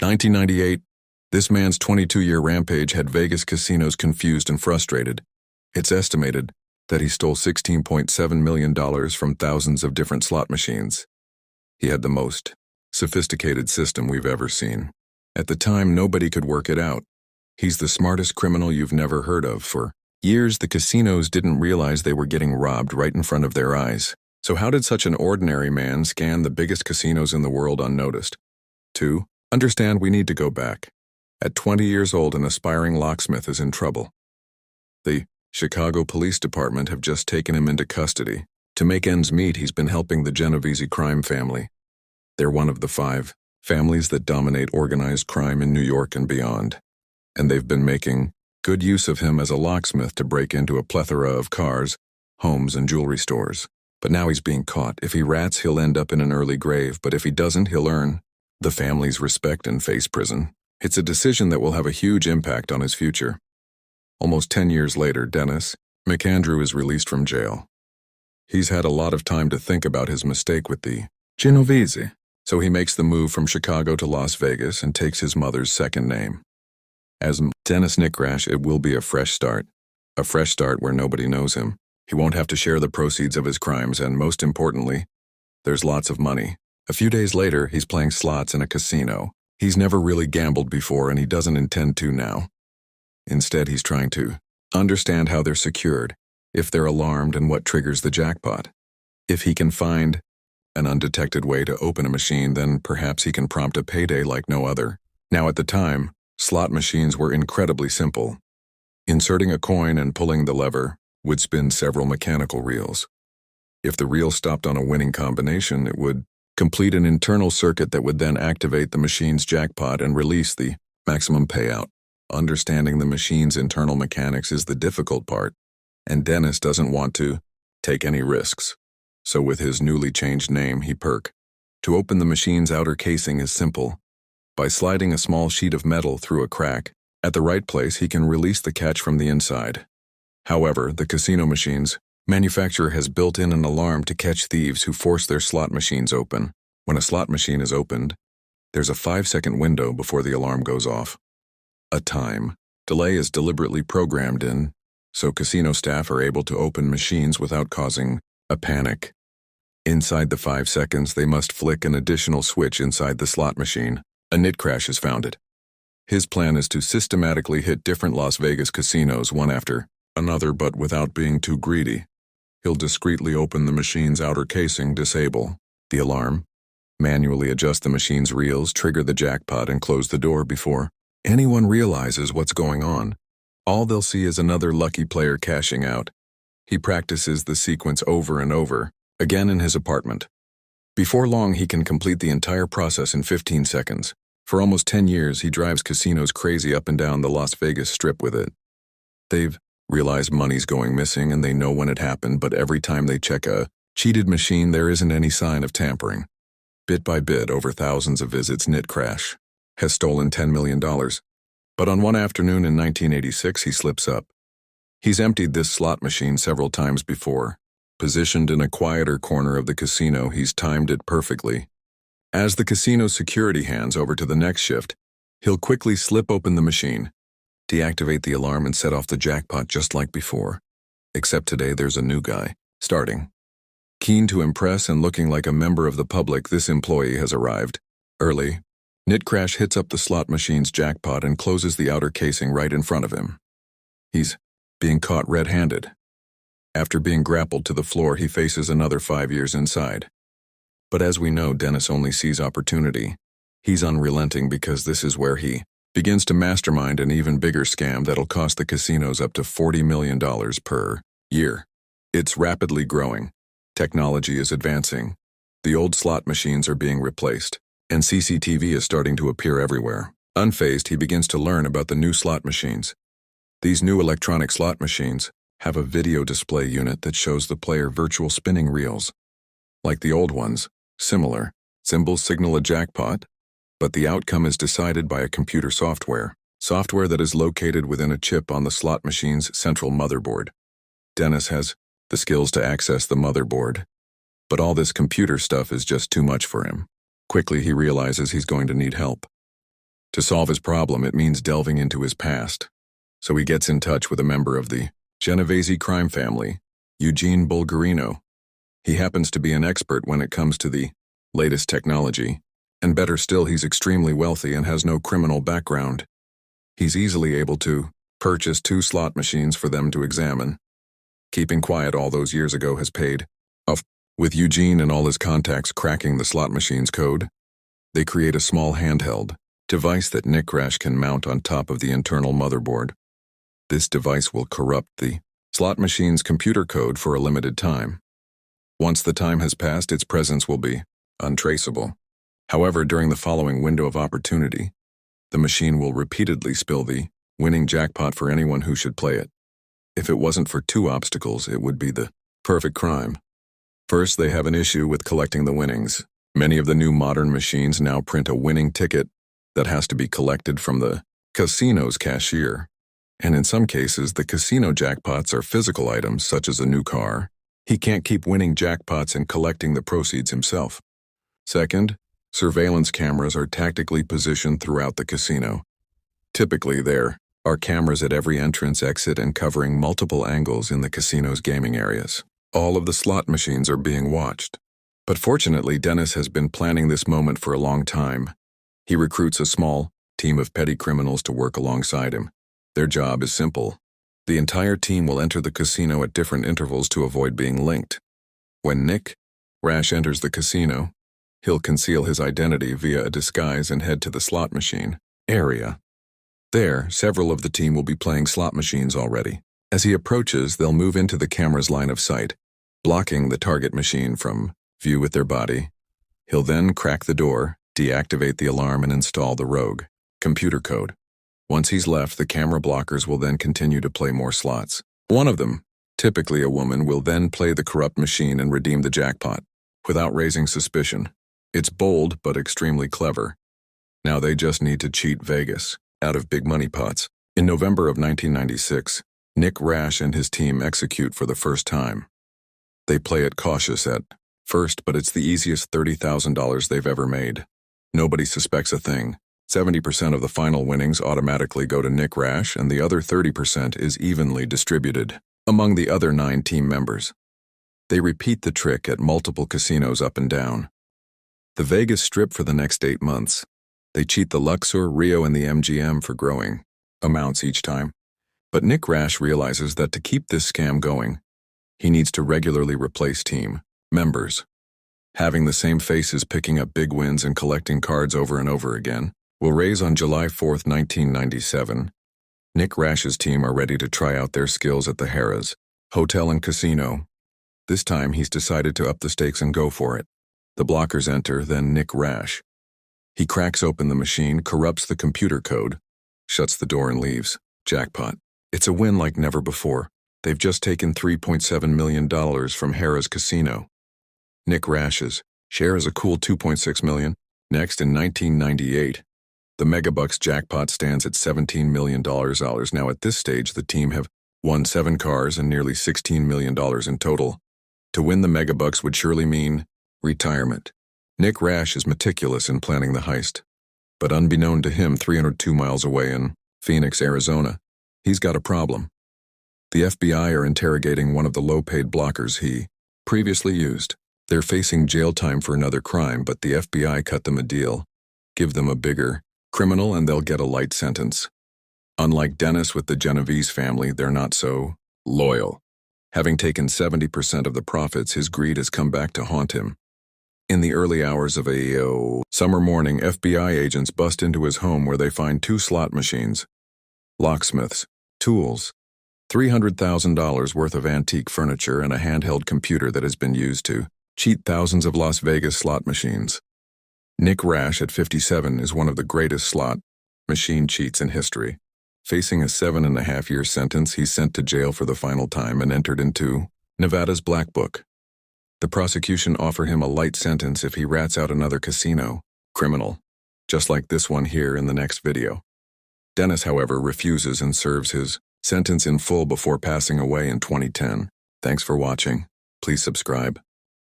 1998, this man's 22-year rampage had Vegas casinos confused and frustrated. It's estimated that he stole $16.7 million from thousands of different slot machines. He had the most sophisticated system we've ever seen. At the time, nobody could work it out. He's the smartest criminal you've never heard of. For years, the casinos didn't realize they were getting robbed right in front of their eyes. So how did such an ordinary man scan the biggest casinos in the world unnoticed? 2. Understand we need to go back. At 20 years old, an aspiring locksmith is in trouble. The Chicago Police Department have just taken him into custody. To make ends meet, he's been helping the Genovese crime family. They're one of the 5 families that dominate organized crime in New York and beyond. And they've been making good use of him as a locksmith to break into a plethora of cars, homes, and jewelry stores. But now he's being caught. If he rats, he'll end up in an early grave, but if he doesn't, he'll earn the family's respect and face prison. It's a decision that will have a huge impact on his future. Almost 10 years later, Dennis McAndrew is released from jail. He's had a lot of time to think about his mistake with the Genovese, so he makes the move from Chicago to Las Vegas and takes his mother's second name. As Dennis Nickrash, it will be a fresh start where nobody knows him. He won't have to share the proceeds of his crimes, and most importantly, there's lots of money. A few days later, he's playing slots in a casino. He's never really gambled before, and he doesn't intend to now. Instead, he's trying to understand how they're secured, if they're alarmed, and what triggers the jackpot. If he can find an undetected way to open a machine, then perhaps he can prompt a payday like no other. Now, at the time, slot machines were incredibly simple. Inserting a coin and pulling the lever would spin several mechanical reels. If the reel stopped on a winning combination, it would complete an internal circuit that would then activate the machine's jackpot and release the maximum payout. Understanding the machine's internal mechanics is the difficult part, and Dennis doesn't want to take any risks. So with his newly changed name, he perk. To open the machine's outer casing is simple. By sliding a small sheet of metal through a crack, at the right place he can release the catch from the inside. However, the casino machine's manufacturer has built in an alarm to catch thieves who force their slot machines open. When a slot machine is opened, there's a 5-second window before the alarm goes off. A time delay is deliberately programmed in, so casino staff are able to open machines without causing a panic. Inside the 5 seconds, they must flick an additional switch inside the slot machine. A Nickrash has found it. His plan is to systematically hit different Las Vegas casinos one after another, but without being too greedy. He'll discreetly open the machine's outer casing, disable the alarm, manually adjust the machine's reels, trigger the jackpot, and close the door before anyone realizes what's going on. All they'll see is another lucky player cashing out. He practices the sequence over and over, again in his apartment. Before long, he can complete the entire process in 15 seconds. For almost 10 years, he drives casinos crazy up and down the Las Vegas Strip with it. They've realized money's going missing, and they know when it happened, but every time they check a cheated machine, there isn't any sign of tampering. Bit by bit, over thousands of visits, Nickrash has stolen $10 million. But on one afternoon in 1986, he slips up. He's emptied this slot machine several times before. Positioned in a quieter corner of the casino, he's timed it perfectly. As the casino security hands over to the next shift, he'll quickly slip open the machine, deactivate the alarm, and set off the jackpot just like before. Except today there's a new guy, starting. Keen to impress and looking like a member of the public, this employee has arrived. Early, Nickrash hits up the slot machine's jackpot and closes the outer casing right in front of him. He's being caught red-handed. After being grappled to the floor, he faces another 5 years inside. But as we know, Dennis only sees opportunity. He's unrelenting because this is where he begins to mastermind an even bigger scam that'll cost the casinos up to $40 million per year. It's rapidly growing. Technology is advancing. The old slot machines are being replaced, and CCTV is starting to appear everywhere. Unfazed, he begins to learn about the new slot machines. These new electronic slot machines have a video display unit that shows the player virtual spinning reels. Like the old ones, similar. Symbols signal a jackpot, but the outcome is decided by a computer software that is located within a chip on the slot machine's central motherboard. Dennis has the skills to access the motherboard, but all this computer stuff is just too much for him. Quickly, he realizes he's going to need help. To solve his problem, it means delving into his past. So he gets in touch with a member of the Genovese crime family, Eugene Bulgarino. He happens to be an expert when it comes to the latest technology, and better still, he's extremely wealthy and has no criminal background. He's easily able to purchase 2 slot machines for them to examine. Keeping quiet all those years ago has paid off. With Eugene and all his contacts cracking the slot machine's code, they create a small handheld device that Nick Rash can mount on top of the internal motherboard. This device will corrupt the slot machine's computer code for a limited time. Once the time has passed, its presence will be untraceable. However, during the following window of opportunity, the machine will repeatedly spill the winning jackpot for anyone who should play it. If it wasn't for 2 obstacles, it would be the perfect crime. First, they have an issue with collecting the winnings. Many of the new modern machines now print a winning ticket that has to be collected from the casino's cashier. And in some cases, the casino jackpots are physical items such as a new car. He can't keep winning jackpots and collecting the proceeds himself. Second, surveillance cameras are tactically positioned throughout the casino. Typically, there are cameras at every entrance, exit, and covering multiple angles in the casino's gaming areas. All of the slot machines are being watched. But fortunately, Dennis has been planning this moment for a long time. He recruits a small team of petty criminals to work alongside him. Their job is simple. The entire team will enter the casino at different intervals to avoid being linked. When Nick Rash enters the casino, he'll conceal his identity via a disguise and head to the slot machine area. There, several of the team will be playing slot machines already. As he approaches, they'll move into the camera's line of sight, blocking the target machine from view with their body. He'll then crack the door, deactivate the alarm, and install the rogue computer code. Once he's left, the camera blockers will then continue to play more slots. One of them, typically a woman, will then play the corrupt machine and redeem the jackpot, without raising suspicion. It's bold, but extremely clever. Now they just need to cheat Vegas out of big money pots. In November of 1996, Nick Rash and his team execute for the first time. They play it cautious at first, but it's the easiest $30,000 they've ever made. Nobody suspects a thing. 70% of the final winnings automatically go to Nick Rash, and the other 30% is evenly distributed among the other 9 team members. They repeat the trick at multiple casinos up and down the Vegas Strip for the next 8 months. They cheat the Luxor, Rio, and the MGM for growing amounts each time. But Nick Rash realizes that to keep this scam going, he needs to regularly replace team members. Having the same faces picking up big wins and collecting cards over and over again will raise on July 4, 1997. Nick Rash's team are ready to try out their skills at the Harrah's Hotel and Casino. This time he's decided to up the stakes and go for it. The blockers enter, then Nick Rash. He cracks open the machine, corrupts the computer code, shuts the door, and leaves. Jackpot. It's a win like never before. They've just taken $3.7 million from Harrah's Casino. Nick Rash's share is a cool $2.6 million. Next, in 1998, the Megabucks jackpot stands at $17 million. Now at this stage, the team have won 7 cars and nearly $16 million in total. To win the Megabucks would surely mean retirement. Nick Rash is meticulous in planning the heist. But unbeknown to him, 302 miles away in Phoenix, Arizona, he's got a problem. The FBI are interrogating one of the low-paid blockers he previously used. They're facing jail time for another crime, but the FBI cut them a deal. Give them a bigger criminal and they'll get a light sentence. Unlike Dennis with the Genovese family, they're not so loyal. Having taken 70% of the profits, his greed has come back to haunt him. In the early hours of a summer morning, FBI agents bust into his home where they find 2 slot machines, locksmiths, tools, $300,000 worth of antique furniture, and a handheld computer that has been used to cheat thousands of Las Vegas slot machines. Nick Rash, at 57, is one of the greatest slot machine cheats in history. Facing a 7.5-year sentence, he's sent to jail for the final time and entered into Nevada's Black Book. The prosecution offer him a light sentence if he rats out another casino criminal, just like this one here in the next video. Dennis, however, refuses and serves his sentence in full before passing away in 2010. Thanks for watching. Please subscribe.